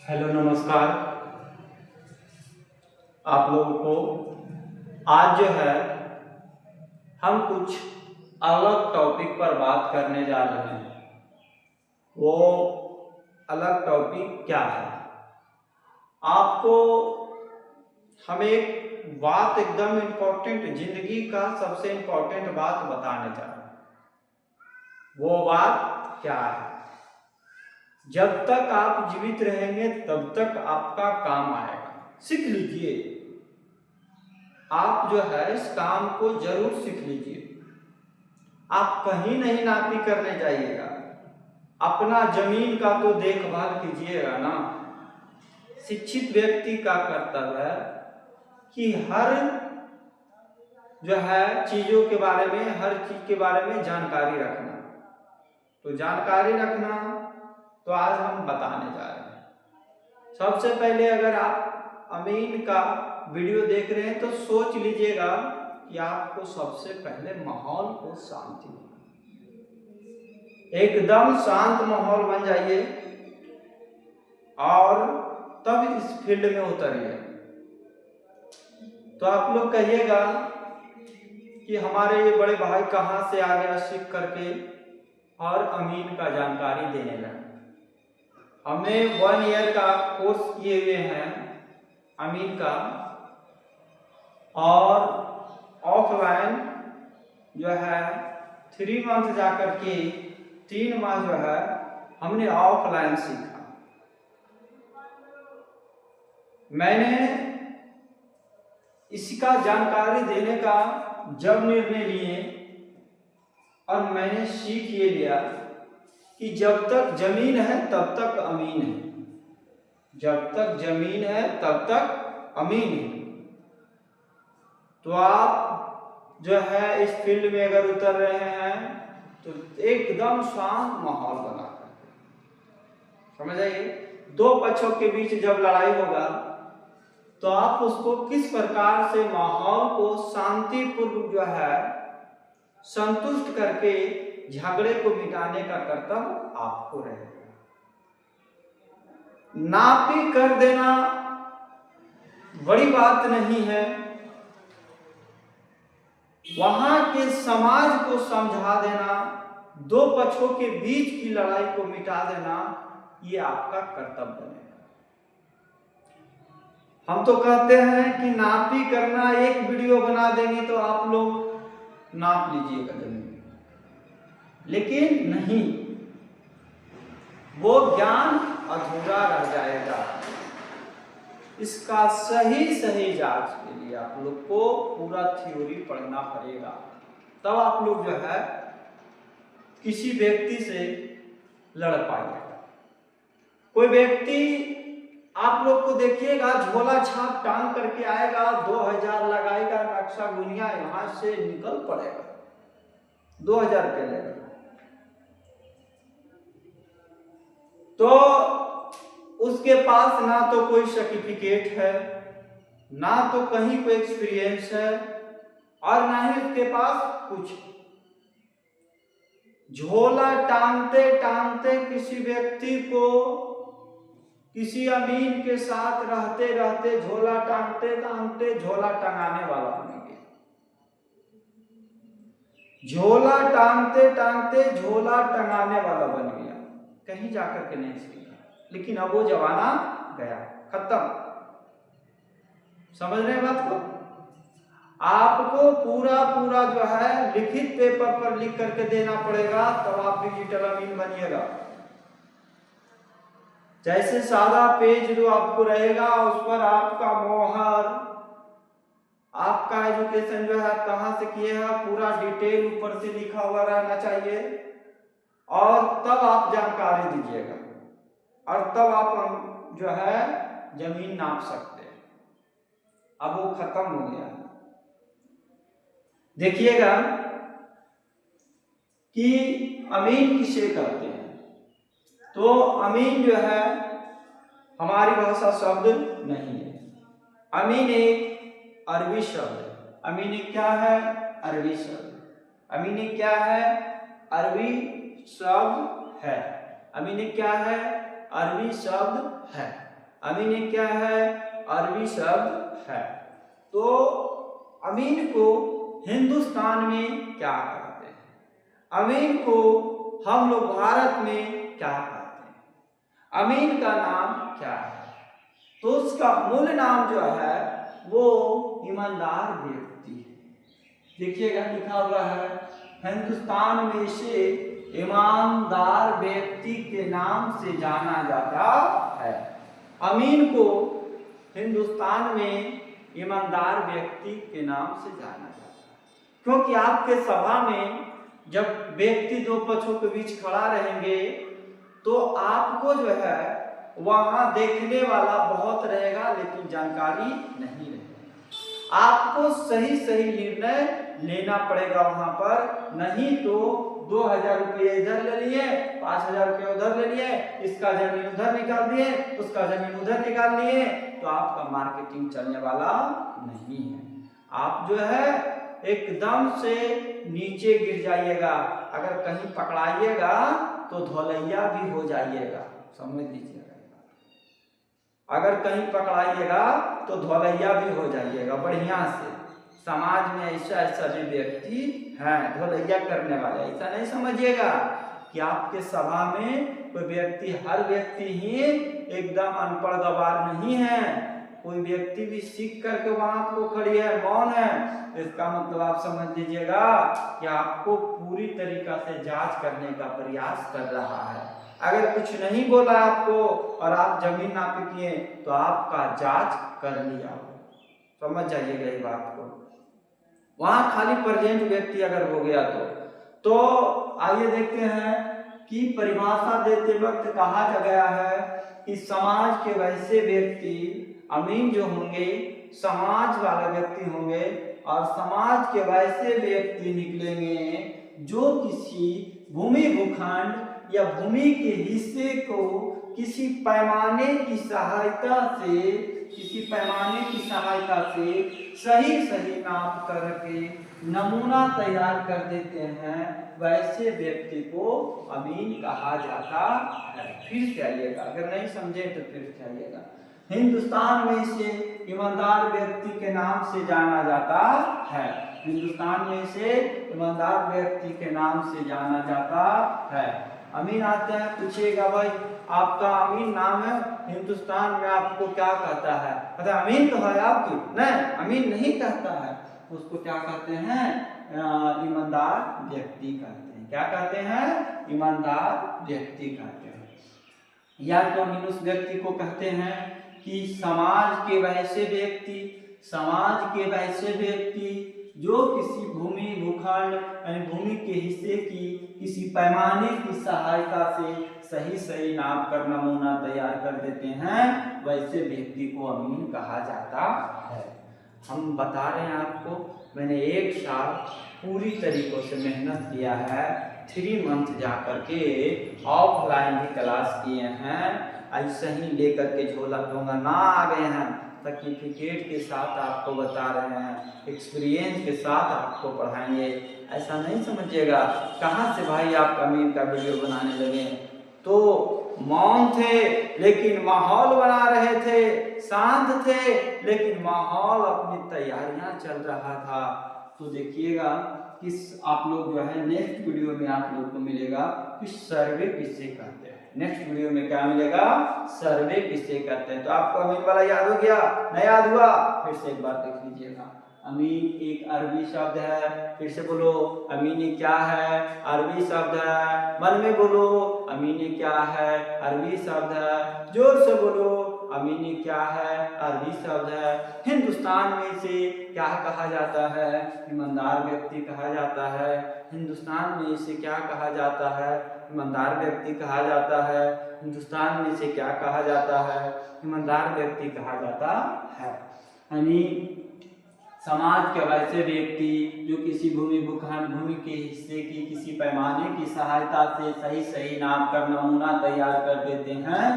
Hello नमस्कार। आप लोगों को आज जो है हम कुछ अलग टॉपिक पर बात करने जा रहे हैं। वो अलग टॉपिक क्या है? आपको हम एक बात एकदम इम्पोर्टेंट, जिंदगी का सबसे इम्पोर्टेंट बात बताने जा रहे हैं। वो बात क्या है? जब तक आप जीवित रहेंगे तब तक आपका काम आएगा। सीख लीजिए, आप जो है इस काम को जरूर सीख लीजिए। आप कहीं नहीं नापी करने जाइएगा, अपना जमीन का तो देखभाल कीजिएगा ना। शिक्षित व्यक्ति का कर्तव्य है कि हर जो है चीजों के बारे में, हर चीज के बारे में जानकारी रखना। तो जानकारी रखना तो आज हम बताने जा रहे हैं। सबसे पहले अगर आप अमीन का वीडियो देख रहे हैं तो सोच लीजिएगा कि आपको सबसे पहले माहौल को शांति, एकदम शांत माहौल बन जाइए और तब इस फील्ड में उतरिए। तो आप लोग कहिएगा कि हमारे ये बड़े भाई कहाँ से आ गया सीख करके और अमीन का जानकारी देने लगा। हमने 1 ईयर का कोर्स किए हुए हैं अमीन का, और ऑफलाइन जो है 3 मंथ जाकर के 3 माह जो है हमने ऑफलाइन सीखा। मैंने इसका जानकारी देने का जब निर्णय लिए और मैंने सीख ये लिया कि जब तक जमीन है तब तक अमीन है, जब तक जमीन है तब तक अमीन है। तो आप जो है इस फील्ड में अगर उतर रहे हैं तो एकदम शांत माहौल बना कर, समझ आइए। 2 पक्षों के बीच जब लड़ाई होगा तो आप उसको किस प्रकार से माहौल को शांतिपूर्वक जो है संतुष्ट करके झगड़े को मिटाने का कर्तव्य आपको रहेगा। नापी कर देना बड़ी बात नहीं है, वहां के समाज को समझा देना, 2 पक्षों के बीच की लड़ाई को मिटा देना, ये आपका कर्तव्य है। हम तो कहते हैं कि नापी करना, एक वीडियो बना देंगे तो आप लोग नाप लीजिएगा जमीन, लेकिन नहीं, वो ज्ञान अधूरा रह जाएगा। इसका सही जांच के लिए आप लोग को पूरा थ्योरी पढ़ना पड़ेगा, तब आप लोग जो है किसी व्यक्ति से लड़ पाएगा। कोई व्यक्ति आप लोग को देखिएगा झोला छाप टांग करके आएगा, 2000 लगाएगा, नक्शा गुनिया यहां से निकल पड़ेगा, 2000 रुपये लगेगा। तो उसके पास ना तो कोई सर्टिफिकेट है, ना तो कहीं कोई एक्सपीरियंस है, और ना ही उसके पास कुछ। झोला टांगते टांगते किसी व्यक्ति को, किसी अमीन के साथ रहते रहते झोला टांगते टांगते झोला टंगाने वाला बन गया। झोला टांगते टांगते झोला टंगाने वाला बन गया, कहीं जाकर के नहीं सीखा। लेकिन अब वो जमाना गया, खत्म। समझ रहे हैं बात को? आपको पूरा जो है लिखित पेपर पर लिख करके देना पड़ेगा, तब आप डिजिटल अमीन बनिएगा। जैसे सादा पेज जो आपको रहेगा उस पर आपका मोहर, आपका एजुकेशन जो है कहां से किए हैं पूरा डिटेल ऊपर से लिखा हुआ रहना चाहिए, और तब आप जानकारी दीजिएगा, और तब आप जो है जमीन नाप सकते हैं। अब वो खत्म हो गया। देखिएगा कि अमीन किसे कहते हैं। तो अमीन जो है हमारी भाषा शब्द नहीं है, अमीन एक अरबी शब्द है। अमीन एक क्या है? अरबी शब्द। अमीन एक क्या है? अरबी शब्द है। अमीन एक क्या है? अरबी शब्द है। अमीन एक क्या है? अरबी शब्द है। तो अमीन को हिंदुस्तान में क्या कहते हैं? अमीन को हम लोग भारत में क्या कहते हैं? अमीन का नाम क्या है? तो उसका मूल नाम जो है वो ईमानदार व्यक्ति है। देखिएगा लिखा हुआ है, हिंदुस्तान में से ईमानदार व्यक्ति के नाम से जाना जाता है। अमीन को हिंदुस्तान में ईमानदार व्यक्ति के नाम से जाना जाता है, क्योंकि आपके सभा में जब व्यक्ति दो पक्षों के बीच खड़ा रहेंगे तो आपको जो है वहां देखने वाला बहुत रहेगा, लेकिन जानकारी नहीं रहेगा। आपको सही सही निर्णय लेना पड़ेगा वहां पर, नहीं तो 2000 रुपये इधर ले लिए, 5000 रुपये उधर ले लिए, इसका जमीन उधर निकाल दिए, उसका जमीन उधर निकाल लिए, तो आपका मार्केटिंग चलने वाला नहीं है। आप जो है एकदम से नीचे गिर जाइएगा। अगर कहीं पकड़ाइएगा तो धोलैया भी हो जाइएगा, समझ लीजिएगा। अगर कहीं पकड़ाइएगा तो धोलैया भी हो जाइएगा बढ़िया से। समाज में ऐसा ऐसा भी व्यक्ति है धोलैया करने वाले, ऐसा नहीं समझिएगा कि आपके सभा में कोई व्यक्ति, हर व्यक्ति ही एकदम अनपढ़ गवार नहीं है। कोई व्यक्ति भी सीख करके वहां आपको खड़ी है, मौन है, इसका मतलब आप समझ लीजिएगा कि आपको पूरी तरीका से जांच करने का प्रयास कर रहा है। अगर कुछ नहीं बोला आपको और आप जमीन नापी किए तो आपका जांच कर लिया, समझ जाइएगा ये बात को। वहां खाली प्रेजेंट व्यक्ति अगर हो गया तो आइए देखते हैं कि परिभाषा देते वक्त कहा गया है कि समाज के वैसे व्यक्ति अमीन जो होंगे, समाज वाला व्यक्ति होंगे, और समाज के वैसे व्यक्ति निकलेंगे जो किसी भूमि भूखंड या भूमि के हिस्से को किसी पैमाने की सहायता से सही सही नाप करके नमूना तैयार कर देते हैं, वैसे व्यक्ति को अमीन कहा जाता है। फिर चाहिएगा, अगर नहीं समझे तो फिर चाहिएगा। हिंदुस्तान में से ईमानदार व्यक्ति के नाम से जाना जाता है। हिंदुस्तान में से ईमानदार व्यक्ति के नाम से जाना जाता है। अमीन आते हैं, पूछिएगा भाई आपका अमीन नाम है, हिंदुस्तान में आपको क्या कहता है? कहता अमीन तो है आपकी, नहीं अमीन नहीं कहता है, उसको क्या कहते हैं? ईमानदार व्यक्ति कहते हैं। क्या कहते हैं? ईमानदार व्यक्ति कहते हैं। या तो अमीन उस व्यक्ति को कहते हैं कि समाज के वैसे व्यक्ति जो किसी भूमि भूखंड यानी भूमि के हिस्से की किसी पैमाने की सहायता से सही सही नाप कर नमूना तैयार कर देते हैं, वैसे व्यक्ति को अमीन कहा जाता है। हम बता रहे हैं आपको, मैंने 1 साल पूरी तरीकों से मेहनत किया है, 3 मंथ जा करके ऑफलाइन भी क्लास किए हैं, ऐसे ही लेकर के झोला ढोंगा ना आ गए हैं, सर्टिफिकेट के साथ आपको बता रहे हैं, एक्सपीरियंस के साथ आपको पढ़ाएंगे। ऐसा नहीं समझिएगा कहाँ से भाई आप अमीन का वीडियो बनाने लगे। तो मौन थे लेकिन माहौल बना रहे थे, शांत थे लेकिन माहौल अपनी तैयारियां चल रहा था। तो देखिएगा कि आप लोग जो है नेक्स्ट वीडियो में आप लोग को मिलेगा कि सर्वे किसे कहते हैं। नेक्स्ट वीडियो में क्या मिलेगा? सर्वे किसे कहते हैं। तो आपको अमीन वाला याद हो गया? नहीं याद हुआ? फिर से एक बार देख लीजिएगा। अमीन एक अरबी शब्द है, फिर से बोलो अमीन क्या है? अरबी शब्द है। मन में बोलो अमीन क्या है? अरबी शब्द है। जोर से बोलो अमीन क्या है? अरबी शब्द है। हिंदुस्तान में से क्या कहा जाता है? ईमानदार व्यक्ति कहा जाता है। हिंदुस्तान में से क्या कहा जाता है? ईमानदार व्यक्ति कहा जाता है। हिंदुस्तान में से क्या कहा जाता है? ईमानदार व्यक्ति कहा जाता है। यानी समाज के वैसे व्यक्ति जो किसी भूमि भूखंड भूमि के हिस्से की किसी पैमाने की सहायता से सही सही नाप कर नमूना तैयार कर देते हैं,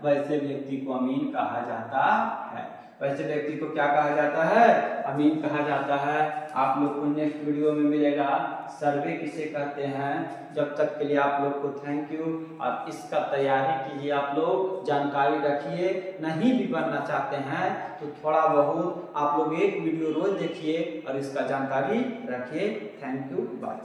वैसे व्यक्ति को अमीन कहा जाता है। वैसे व्यक्ति को क्या कहा जाता है? अमीन कहा जाता है। आप लोग को नेक्स्ट वीडियो में मिलेगा सर्वे किसे कहते हैं। जब तक के लिए आप लोग को थैंक यू। और इसका तैयारी कीजिए, आप लोग जानकारी रखिए। नहीं भी बनना चाहते हैं तो थोड़ा बहुत आप लोग एक वीडियो रोज देखिए और इसका जानकारी रखिए। Thank you, bye.